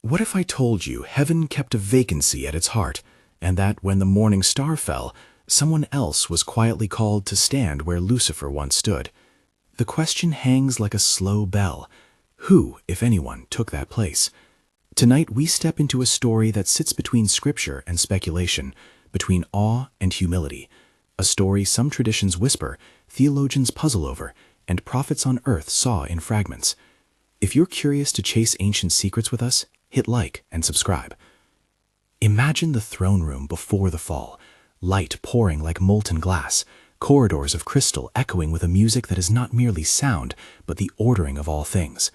What if I told you heaven kept a vacancy at its heart, and that when the morning star fell, someone else was quietly called to stand where Lucifer once stood? The question hangs like a slow bell. Who, if anyone, took that place? Tonight we step into a story that sits between scripture and speculation, between awe and humility. A story some traditions whisper, theologians puzzle over, and prophets on earth saw in fragments. If you're curious to chase ancient secrets with us, hit like and subscribe. Imagine the throne room before the fall, light pouring like molten glass, corridors of crystal echoing with a music that is not merely sound, but the ordering of all things.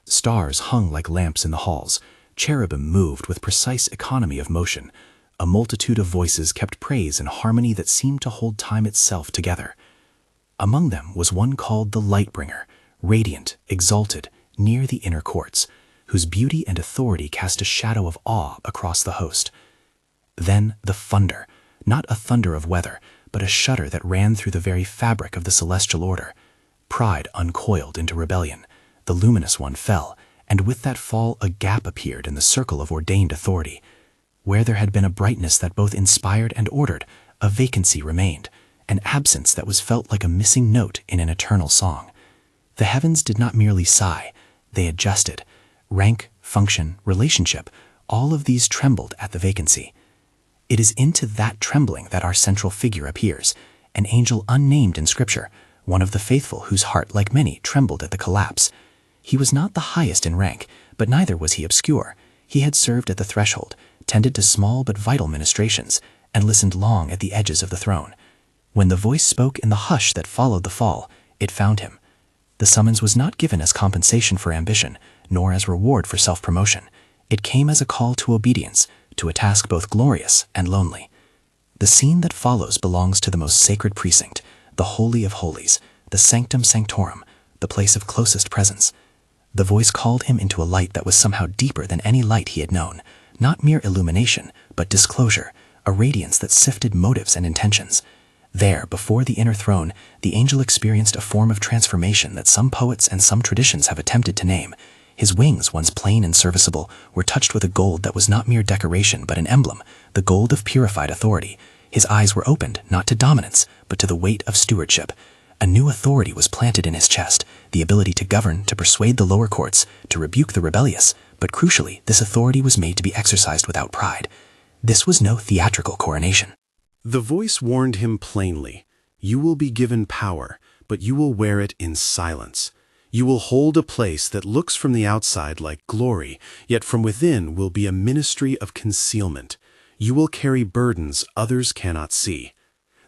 Stars hung like lamps in the halls, cherubim moved with precise economy of motion. A multitude of voices kept praise and harmony that seemed to hold time itself together. Among them was one called the Lightbringer, radiant, exalted, near the inner courts, whose beauty and authority cast a shadow of awe across the host. Then the thunder, not a thunder of weather, but a shudder that ran through the very fabric of the celestial order. Pride uncoiled into rebellion. The luminous one fell, and with that fall a gap appeared in the circle of ordained authority. Where there had been a brightness that both inspired and ordered, a vacancy remained, an absence that was felt like a missing note in an eternal song. The heavens did not merely sigh, they adjusted. Rank, function, relationship, all of these trembled at the vacancy. It is into that trembling that our central figure appears, an angel unnamed in Scripture, one of the faithful whose heart, like many, trembled at the collapse. He was not the highest in rank, but neither was he obscure. He had served at the threshold, tended to small but vital ministrations, and listened long at the edges of the throne. When the voice spoke in the hush that followed the fall, it found him. The summons was not given as compensation for ambition, nor as reward for self-promotion. It came as a call to obedience, to a task both glorious and lonely. The scene that follows belongs to the most sacred precinct, the Holy of Holies, the Sanctum Sanctorum, the place of closest presence. The voice called him into a light that was somehow deeper than any light he had known, not mere illumination, but disclosure, a radiance that sifted motives and intentions. There, before the inner throne, the angel experienced a form of transformation that some poets and some traditions have attempted to name. His wings, once plain and serviceable, were touched with a gold that was not mere decoration but an emblem, the gold of purified authority. His eyes were opened, not to dominance, but to the weight of stewardship. A new authority was planted in his chest, the ability to govern, to persuade the lower courts, to rebuke the rebellious, but crucially, this authority was made to be exercised without pride. This was no theatrical coronation. The voice warned him plainly, "You will be given power, but you will wear it in silence. You will hold a place that looks from the outside like glory, yet from within will be a ministry of concealment. You will carry burdens others cannot see."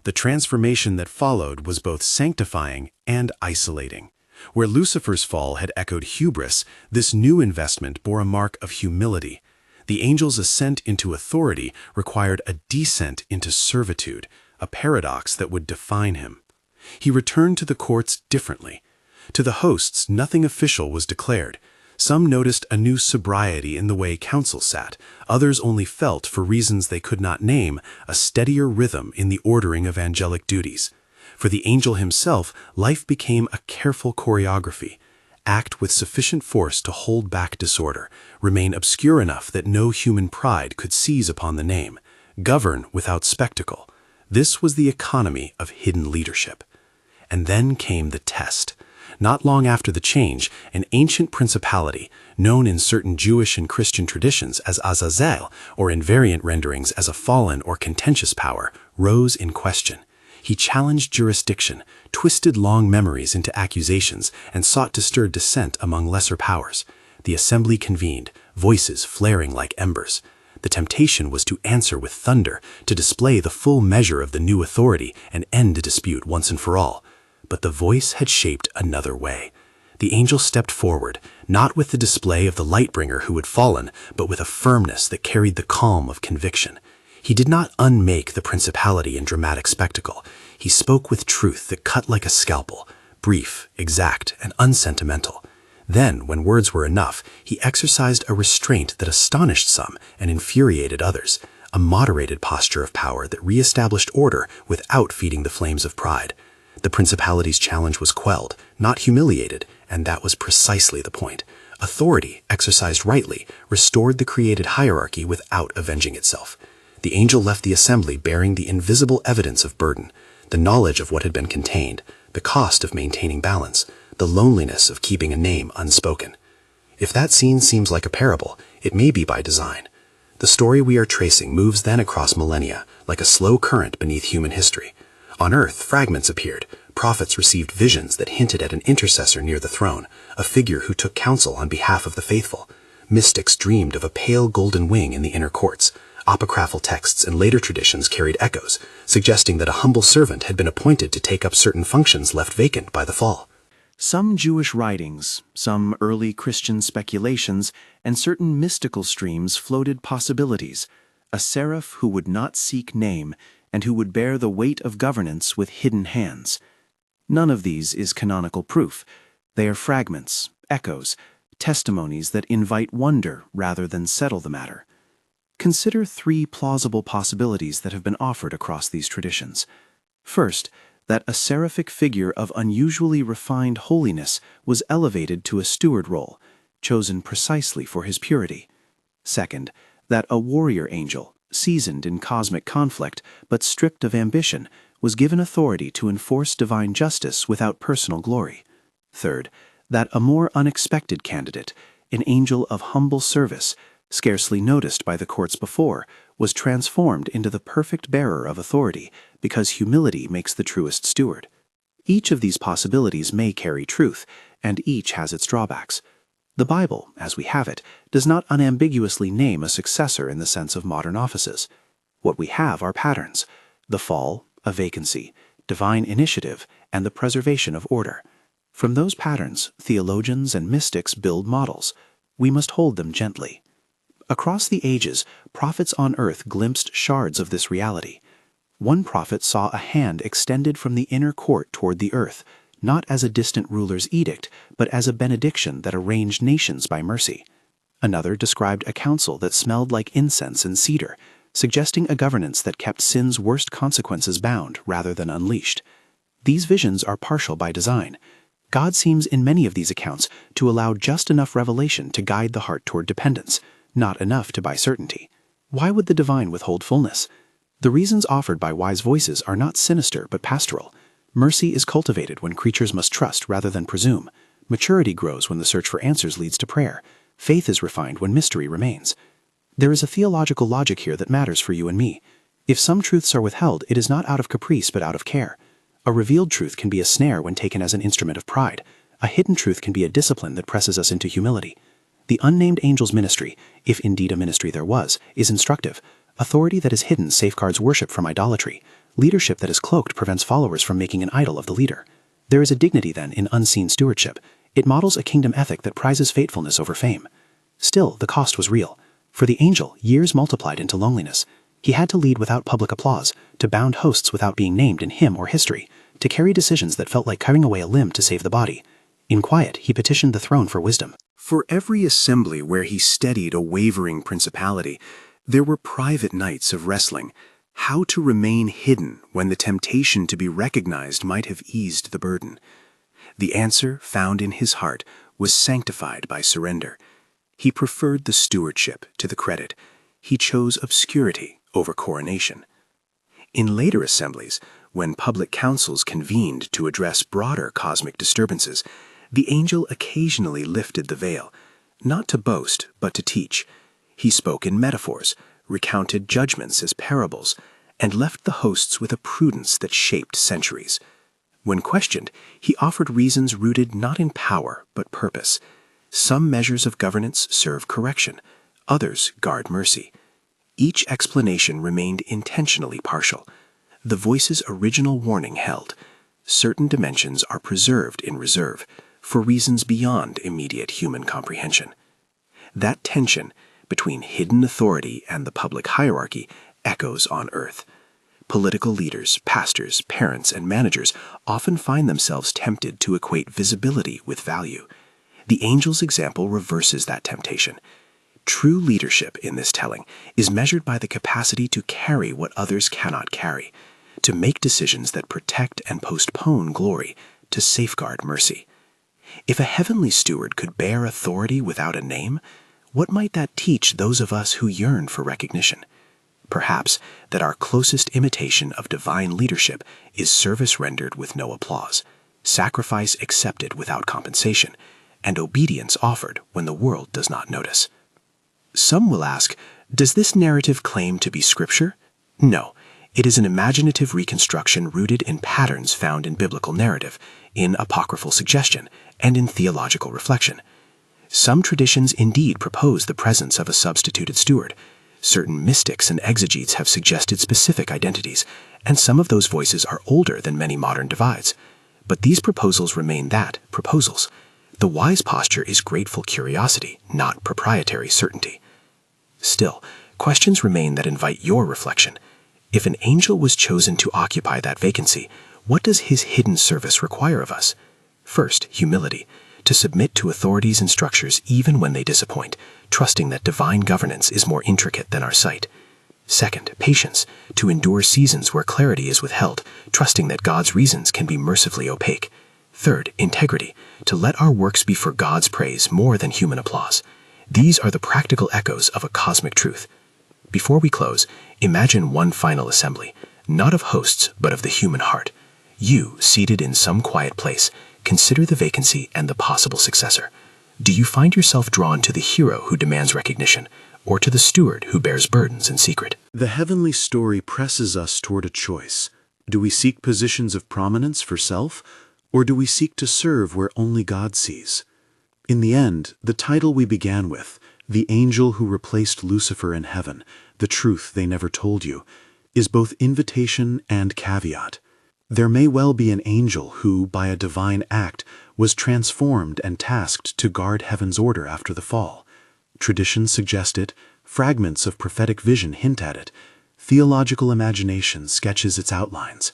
The transformation that followed was both sanctifying and isolating. Where Lucifer's fall had echoed hubris, this new investment bore a mark of humility. The angel's ascent into authority required a descent into servitude, a paradox that would define him. He returned to the courts differently. To the hosts, nothing official was declared. Some noticed a new sobriety in the way council sat. Others only felt, for reasons they could not name, a steadier rhythm in the ordering of angelic duties. For the angel himself, life became a careful choreography. Act with sufficient force to hold back disorder, remain obscure enough that no human pride could seize upon the name, govern without spectacle. This was the economy of hidden leadership. And then came the test. Not long after the change, an ancient principality, known in certain Jewish and Christian traditions as Azazel, or in variant renderings as a fallen or contentious power, rose in question. He challenged jurisdiction, twisted long memories into accusations, and sought to stir dissent among lesser powers. The assembly convened, voices flaring like embers. The temptation was to answer with thunder, to display the full measure of the new authority and end the dispute once and for all. But the voice had shaped another way. The angel stepped forward, not with the display of the Lightbringer who had fallen, but with a firmness that carried the calm of conviction. He did not unmake the principality in dramatic spectacle. He spoke with truth that cut like a scalpel, brief, exact, and unsentimental. Then, when words were enough, he exercised a restraint that astonished some and infuriated others, a moderated posture of power that re-established order without feeding the flames of pride. The principality's challenge was quelled, not humiliated, and that was precisely the point. Authority, exercised rightly, restored the created hierarchy without avenging itself. The angel left the assembly bearing the invisible evidence of burden, the knowledge of what had been contained, the cost of maintaining balance, the loneliness of keeping a name unspoken. If that scene seems like a parable, it may be by design. The story we are tracing moves then across millennia, like a slow current beneath human history. On earth, fragments appeared. Prophets received visions that hinted at an intercessor near the throne, a figure who took counsel on behalf of the faithful. Mystics dreamed of a pale golden wing in the inner courts. Apocryphal texts and later traditions carried echoes, suggesting that a humble servant had been appointed to take up certain functions left vacant by the fall. Some Jewish writings, some early Christian speculations, and certain mystical streams floated possibilities: a seraph who would not seek name and who would bear the weight of governance with hidden hands. None of these is canonical proof. They are fragments, echoes, testimonies that invite wonder rather than settle the matter. Consider three plausible possibilities that have been offered across these traditions. First, that a seraphic figure of unusually refined holiness was elevated to a steward role, chosen precisely for his purity. Second, that a warrior angel, seasoned in cosmic conflict but stripped of ambition, was given authority to enforce divine justice without personal glory. Third, that a more unexpected candidate, an angel of humble service, scarcely noticed by the courts before, was transformed into the perfect bearer of authority because humility makes the truest steward. Each of these possibilities may carry truth, and each has its drawbacks. The Bible, as we have it, does not unambiguously name a successor in the sense of modern offices. What we have are patterns: the fall, a vacancy, divine initiative, and the preservation of order. From those patterns, theologians and mystics build models. We must hold them gently. Across the ages, prophets on earth glimpsed shards of this reality. One prophet saw a hand extended from the inner court toward the earth, not as a distant ruler's edict, but as a benediction that arranged nations by mercy. Another described a council that smelled like incense and cedar, suggesting a governance that kept sin's worst consequences bound rather than unleashed. These visions are partial by design. God seems in many of these accounts to allow just enough revelation to guide the heart toward dependence, not enough to buy certainty. Why would the divine withhold fullness? The reasons offered by wise voices are not sinister but pastoral. Mercy is cultivated when creatures must trust rather than presume. Maturity grows when the search for answers leads to prayer. Faith is refined when mystery remains. There is a theological logic here that matters for you and me. If some truths are withheld, it is not out of caprice but out of care. A revealed truth can be a snare when taken as an instrument of pride. A hidden truth can be a discipline that presses us into humility. The unnamed angel's ministry, if indeed a ministry there was, is instructive. Authority that is hidden safeguards worship from idolatry. Leadership that is cloaked prevents followers from making an idol of the leader. There is a dignity, then, in unseen stewardship. It models a kingdom ethic that prizes faithfulness over fame. Still, the cost was real. For the angel, years multiplied into loneliness. He had to lead without public applause, to bound hosts without being named in hymn or history, to carry decisions that felt like cutting away a limb to save the body. In quiet, he petitioned the throne for wisdom. For every assembly where he steadied a wavering principality, there were private nights of wrestling. How to remain hidden when the temptation to be recognized might have eased the burden. The answer, found in his heart, was sanctified by surrender. He preferred the stewardship to the credit. He chose obscurity over coronation. In later assemblies, when public councils convened to address broader cosmic disturbances, the angel occasionally lifted the veil, not to boast, but to teach. He spoke in metaphors, recounted judgments as parables, and left the hosts with a prudence that shaped centuries. When questioned, he offered reasons rooted not in power, but purpose. Some measures of governance serve correction, others guard mercy. Each explanation remained intentionally partial. The voice's original warning held. Certain dimensions are preserved in reserve, for reasons beyond immediate human comprehension. That tension between hidden authority and the public hierarchy echoes on earth. Political leaders, pastors, parents, and managers often find themselves tempted to equate visibility with value. The angel's example reverses that temptation. True leadership in this telling is measured by the capacity to carry what others cannot carry, to make decisions that protect and postpone glory, to safeguard mercy. If a heavenly steward could bear authority without a name, what might that teach those of us who yearn for recognition? Perhaps that our closest imitation of divine leadership is service rendered with no applause, sacrifice accepted without compensation, and obedience offered when the world does not notice. Some will ask, does this narrative claim to be scripture? No, it is an imaginative reconstruction rooted in patterns found in biblical narrative, in apocryphal suggestion, and in theological reflection. Some traditions indeed propose the presence of a substituted steward. Certain mystics and exegetes have suggested specific identities, and some of those voices are older than many modern divides. But these proposals remain proposals. The wise posture is grateful curiosity, not proprietary certainty. Still, questions remain that invite your reflection. If an angel was chosen to occupy that vacancy, what does his hidden service require of us? First, humility, to submit to authorities and structures even when they disappoint, trusting that divine governance is more intricate than our sight. Second, patience, to endure seasons where clarity is withheld, trusting that God's reasons can be mercifully opaque. Third, integrity, to let our works be for God's praise more than human applause. These are the practical echoes of a cosmic truth. Before we close, imagine one final assembly, not of hosts, but of the human heart. You, seated in some quiet place, consider the vacancy and the possible successor. Do you find yourself drawn to the hero who demands recognition, or to the steward who bears burdens in secret? The heavenly story presses us toward a choice. Do we seek positions of prominence for self, or do we seek to serve where only God sees? In the end, the title we began with, The Angel Who Replaced Lucifer in Heaven, The Truth They Never Told You, is both invitation and caveat. There may well be an angel who, by a divine act, was transformed and tasked to guard heaven's order after the fall. Traditions suggest it, fragments of prophetic vision hint at it, theological imagination sketches its outlines,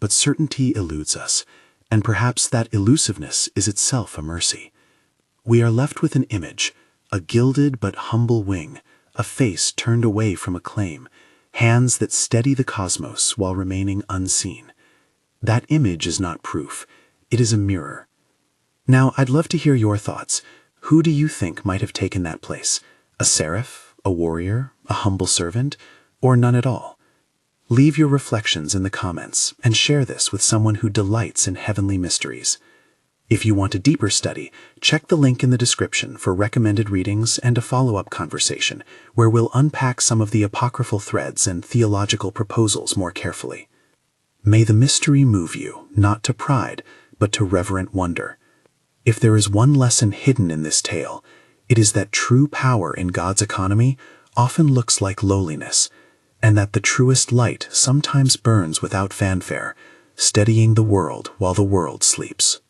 but certainty eludes us, and perhaps that elusiveness is itself a mercy. We are left with an image, a gilded but humble wing, a face turned away from acclaim, hands that steady the cosmos while remaining unseen. That image is not proof, it is a mirror. Now, I'd love to hear your thoughts. Who do you think might have taken that place? A seraph, a warrior, a humble servant, or none at all? Leave your reflections in the comments and share this with someone who delights in heavenly mysteries. If you want a deeper study, check the link in the description for recommended readings and a follow-up conversation where we'll unpack some of the apocryphal threads and theological proposals more carefully. May the mystery move you, not to pride, but to reverent wonder. If there is one lesson hidden in this tale, it is that true power in God's economy often looks like lowliness, and that the truest light sometimes burns without fanfare, steadying the world while the world sleeps.